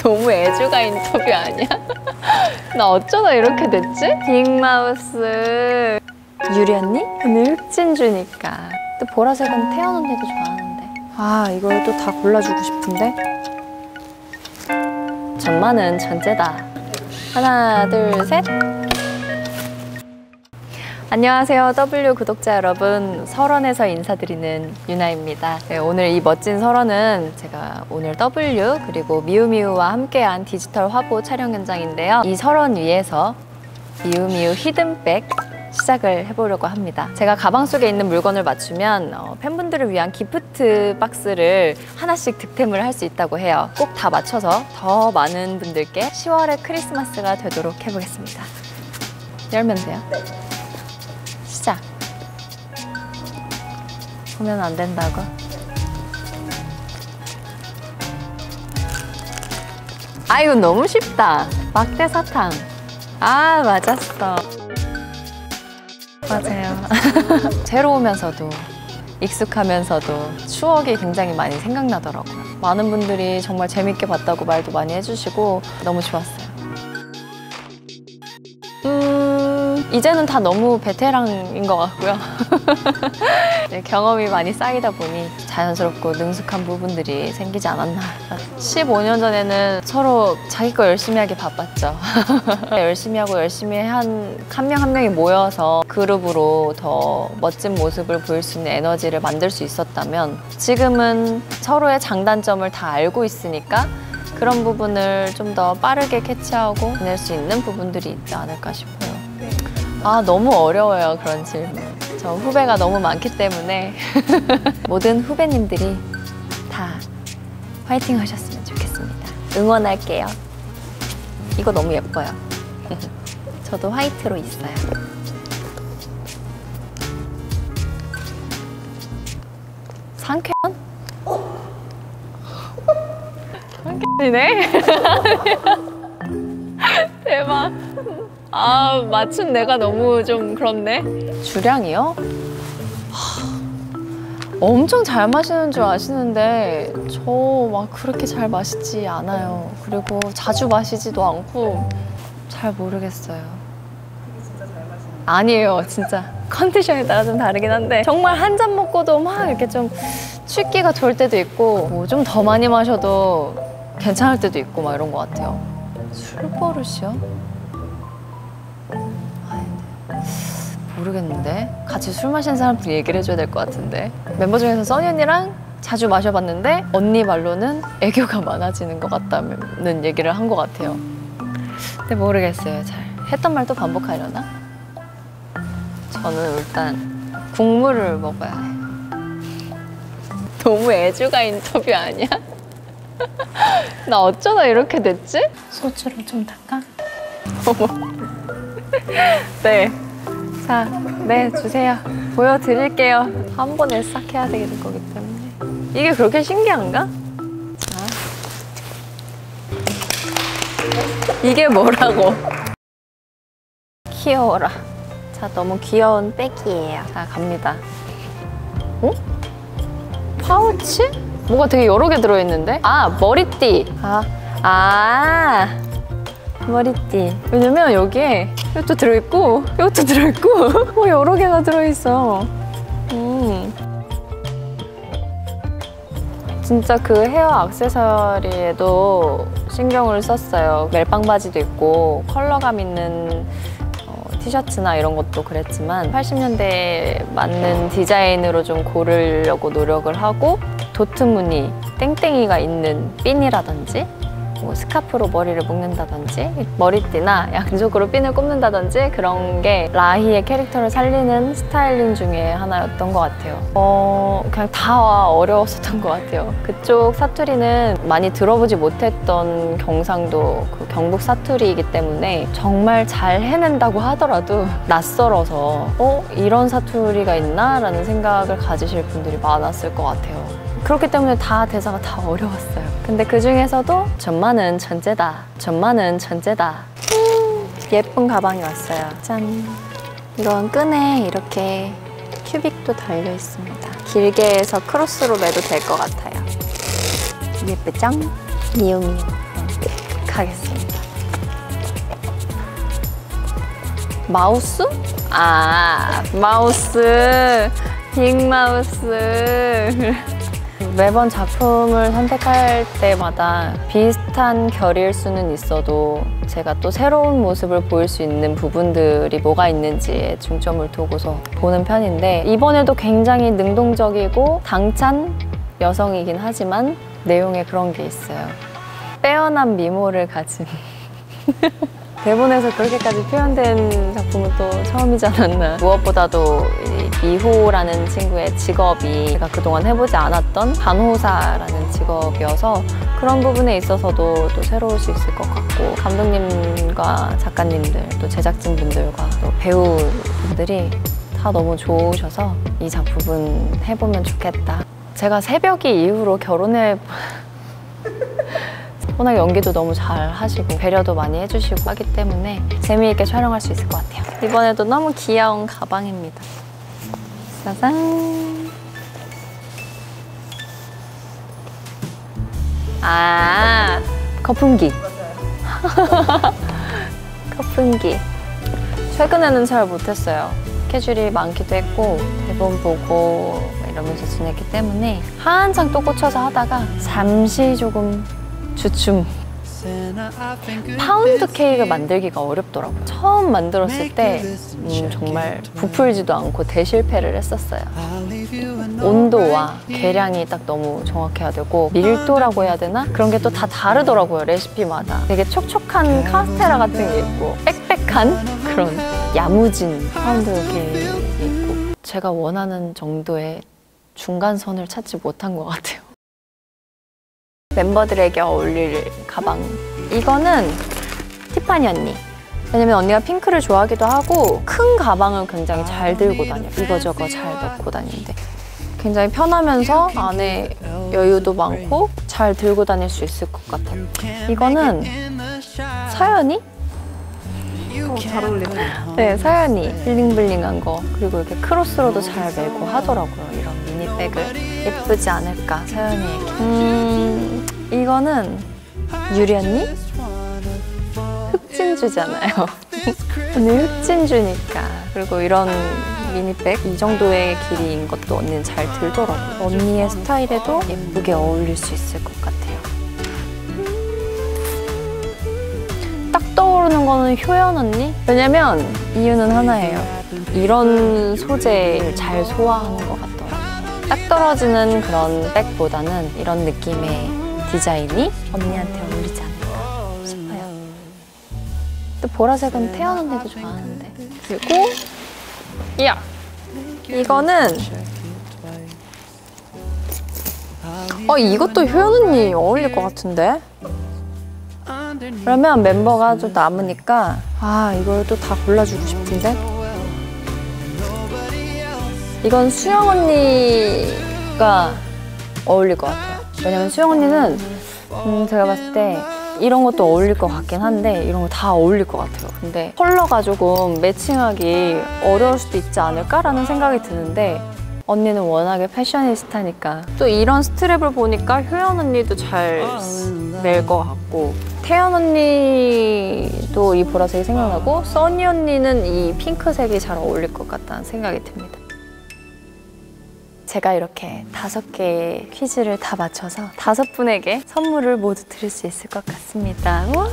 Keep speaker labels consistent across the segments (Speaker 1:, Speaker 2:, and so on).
Speaker 1: 너무 애주가 인터뷰 아니야? 나 어쩌다 이렇게 됐지? 빅마우스 유리 언니? 오늘 흑진주니까. 또 보라색은 태연 언니도 좋아하는데. 아, 이걸 또 다 골라주고 싶은데. 전만은 전제다. 하나, 둘, 셋. 안녕하세요, W 구독자 여러분. 설원에서 인사드리는 유나입니다. 네, 오늘 이 멋진 설원은 제가 오늘 W 그리고 미우미우와 함께한 디지털 화보 촬영 현장인데요. 이 설원 위에서 미우미우 히든백 시작을 해보려고 합니다. 제가 가방 속에 있는 물건을 맞추면 팬분들을 위한 기프트 박스를 하나씩 득템을 할 수 있다고 해요. 꼭 다 맞춰서 더 많은 분들께 10월의 크리스마스가 되도록 해보겠습니다. 열면 돼요? 네. 시작! 보면 안 된다고? 아, 이거 너무 쉽다. 막대 사탕. 아, 맞았어. 맞아요. 새로우면서도 익숙하면서도 추억이 굉장히 많이 생각나더라고요. 많은 분들이 정말 재밌게 봤다고 말도 많이 해주시고 너무 좋았어요. 이제는 다 너무 베테랑인 것 같고요. 네, 경험이 많이 쌓이다 보니 자연스럽고 능숙한 부분들이 생기지 않았나. 15년 전에는 서로 자기 거 열심히 하기 바빴죠. 열심히 하고 열심히 한 명 한 명이 모여서 그룹으로 더 멋진 모습을 보일 수 있는 에너지를 만들 수 있었다면, 지금은 서로의 장단점을 다 알고 있으니까 그런 부분을 좀 더 빠르게 캐치하고 낼 수 있는 부분들이 있지 않을까 싶어요. 아, 너무 어려워요, 그런 질문. 저 후배가 너무 많기 때문에 모든 후배님들이 다 화이팅 하셨으면 좋겠습니다. 응원할게요. 이거 너무 예뻐요. 저도 화이트로 있어요. 상쾌한? 상쾌이네? 대박. 아, 맞춘 내가 너무 좀 그렇네. 주량이요? 엄청 잘 마시는 줄 아시는데 저 막 그렇게 잘 마시지 않아요. 그리고 자주 마시지도 않고 잘 모르겠어요. 진짜 잘 마시는? 아니에요, 진짜. 컨디션에 따라 좀 다르긴 한데 정말 한 잔 먹고도 막 이렇게 좀 취기가 좋을 때도 있고, 뭐 좀 더 많이 마셔도 괜찮을 때도 있고 막 이런 것 같아요. 술버릇이요? 모르겠는데? 같이 술 마시는 사람들이 얘기를 해줘야 될 것 같은데. 멤버 중에서 써니 언니랑 자주 마셔봤는데 언니 말로는 애교가 많아지는 것 같다는 얘기를 한 것 같아요. 근데 모르겠어요, 잘. 했던 말 또 반복하려나? 저는 일단 국물을 먹어야 해요. 너무 애주가 인터뷰 아니야? 나 어쩌다 이렇게 됐지? 소주로 좀 닦아? 어머. 네. 자, 네, 주세요. 보여드릴게요. 한 번에 싹 해야 되는 거기 때문에. 이게 그렇게 신기한가? 자. 이게 뭐라고? 귀여워라. 자, 너무 귀여운 백이에요. 자, 갑니다. 어? 파우치? 뭐가 되게 여러 개 들어있는데? 아, 머리띠. 머리띠. 왜냐면 여기에 이것도 들어있고 이것도 들어있고 여러 개가 들어있어. 진짜 그 헤어 액세서리에도 신경을 썼어요. 멜빵 바지도 있고 컬러감 있는 티셔츠나 이런 것도 그랬지만 80년대에 맞는 디자인으로 좀 고르려고 노력을 하고, 도트 무늬, 땡땡이가 있는 핀이라든지 뭐 스카프로 머리를 묶는다든지 머리띠나 양쪽으로 핀을 꼽는다든지 그런 게 라희의 캐릭터를 살리는 스타일링 중에 하나였던 것 같아요. 그냥 다 어려웠었던 것 같아요. 그쪽 사투리는 많이 들어보지 못했던 경상도 그 경북 사투리이기 때문에 정말 잘 해낸다고 하더라도 낯설어서 이런 사투리가 있나? 라는 생각을 가지실 분들이 많았을 것 같아요. 그렇기 때문에 다 대사가 다 어려웠어요. 근데 그 중에서도 전만은 전제다. 전만은 전제다. 예쁜 가방이 왔어요. 짠. 이건 끈에 이렇게 큐빅도 달려 있습니다. 길게 해서 크로스로 매도 될 것 같아요. 예쁘죠? 미우미우. 하겠습니다. 마우스? 아, 마우스. 빅마우스. 매번 작품을 선택할 때마다 비슷한 결일 수는 있어도 제가 또 새로운 모습을 보일 수 있는 부분들이 뭐가 있는지에 중점을 두고서 보는 편인데, 이번에도 굉장히 능동적이고 당찬 여성이긴 하지만 내용에 그런 게 있어요. 빼어난 미모를 가진 대본에서 그렇게까지 표현된 작품은 또 처음이지 않았나. 무엇보다도 이 미호라는 친구의 직업이 제가 그동안 해보지 않았던 간호사라는 직업이어서 그런 부분에 있어서도 또 새로울 수 있을 것 같고, 감독님과 작가님들, 또 제작진분들과 또 배우분들이 다 너무 좋으셔서 이 작품은 해보면 좋겠다. 제가 새벽이 이후로 워낙 연기도 너무 잘 하시고 배려도 많이 해주시고 하기 때문에 재미있게 촬영할 수 있을 것 같아요. 이번에도 너무 귀여운 가방입니다. 짜잔! 아, 거품기. 거품기. 최근에는 잘 못했어요. 스케줄이 많기도 했고 대본 보고 이러면서 지냈기 때문에 한창 또 꽂혀서 하다가 잠시 조금 주춤. 파운드 케이크를 만들기가 어렵더라고요. 처음 만들었을 때 정말 부풀지도 않고 대실패를 했었어요. 온도와 계량이 딱 너무 정확해야 되고, 밀도라고 해야 되나? 그런 게 또 다 다르더라고요, 레시피마다. 되게 촉촉한 카스테라 같은 게 있고 빽빽한 그런 야무진 파운드 케이크가 있고, 제가 원하는 정도의 중간선을 찾지 못한 것 같아요. 멤버들에게 어울릴 가방. 이거는 티파니 언니. 왜냐면 언니가 핑크를 좋아하기도 하고 큰 가방을 굉장히 잘 들고 다녀요. 이거저거 잘 넣고 다니는데 굉장히 편하면서 안에 여유도 많고 잘 들고 다닐 수 있을 것 같아요. 이거는 사연이?
Speaker 2: 잘 어울리네.
Speaker 1: 네, 사연이 블링블링한 거, 그리고 이렇게 크로스로도 잘 메고 하더라고요. 이런 미니백을. 예쁘지 않을까, 사연이에게. 이거는 유리 언니? 흑진주잖아요. 오늘 흑진주니까. 그리고 이런 미니백, 이 정도의 길이인 것도 언니는 잘 들더라고요. 언니의 스타일에도 예쁘게 어울릴 수 있을 것 같아요. 딱 떠오르는 거는 효연 언니? 왜냐면 이유는 하나예요. 이런 소재를 잘 소화하는 것 같더라고요. 딱 떨어지는 그런 백보다는 이런 느낌의 디자인이 언니한테 어울리지 않을까 싶어요. 또 보라색은 태연 언니도 좋아하는데. 그리고 이야! 이거는 이것도 효연 언니 어울릴 것 같은데? 그러면 멤버가 좀 남으니까 이걸 또 다 골라주고 싶은데? 이건 수영 언니가 어울릴 것 같아요. 왜냐면 수영 언니는 제가 봤을 때 이런 것도 어울릴 것 같긴 한데 이런 거 다 어울릴 것 같아요. 근데 컬러가 조금 매칭하기 어려울 수도 있지 않을까라는 생각이 드는데, 언니는 워낙에 패셔니스타니까. 또 이런 스트랩을 보니까 효연 언니도 잘 낼 것 같고, 태연 언니도 이 보라색이 생각나고, 써니 언니는 이 핑크색이 잘 어울릴 것 같다는 생각이 듭니다. 제가 이렇게 5개의 퀴즈를 다 맞춰서 5분에게 선물을 모두 드릴 수 있을 것 같습니다. 우와!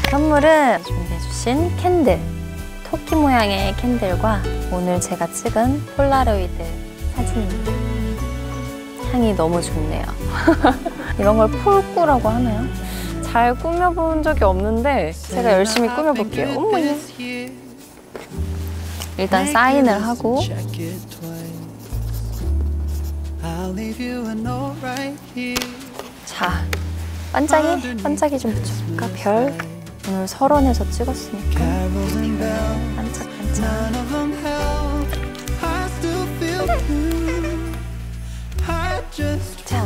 Speaker 1: 선물은 준비해주신 캔들, 토끼 모양의 캔들과 오늘 제가 찍은 폴라로이드 사진입니다. 향이 너무 좋네요. 이런 걸 폴꾸라고 하나요? 잘 꾸며본 적이 없는데 제가 열심히 꾸며볼게요. 어머니. 일단 사인을 하고, 자, 반짝이 좀 붙여볼까? 별. 오늘 설원에서 찍었으니까 반짝반짝. 자,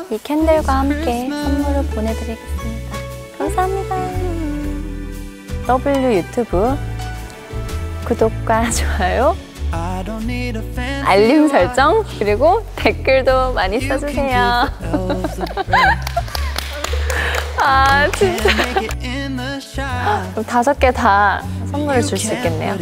Speaker 1: 이 캔들과 함께 선물을 보내드리겠습니다. 감사합니다. W 유튜브 구독과 좋아요, 알림 설정, 그리고 댓글도 많이 써주세요. 아 진짜. 그럼 5개 다 선물을 줄 수 있겠네요.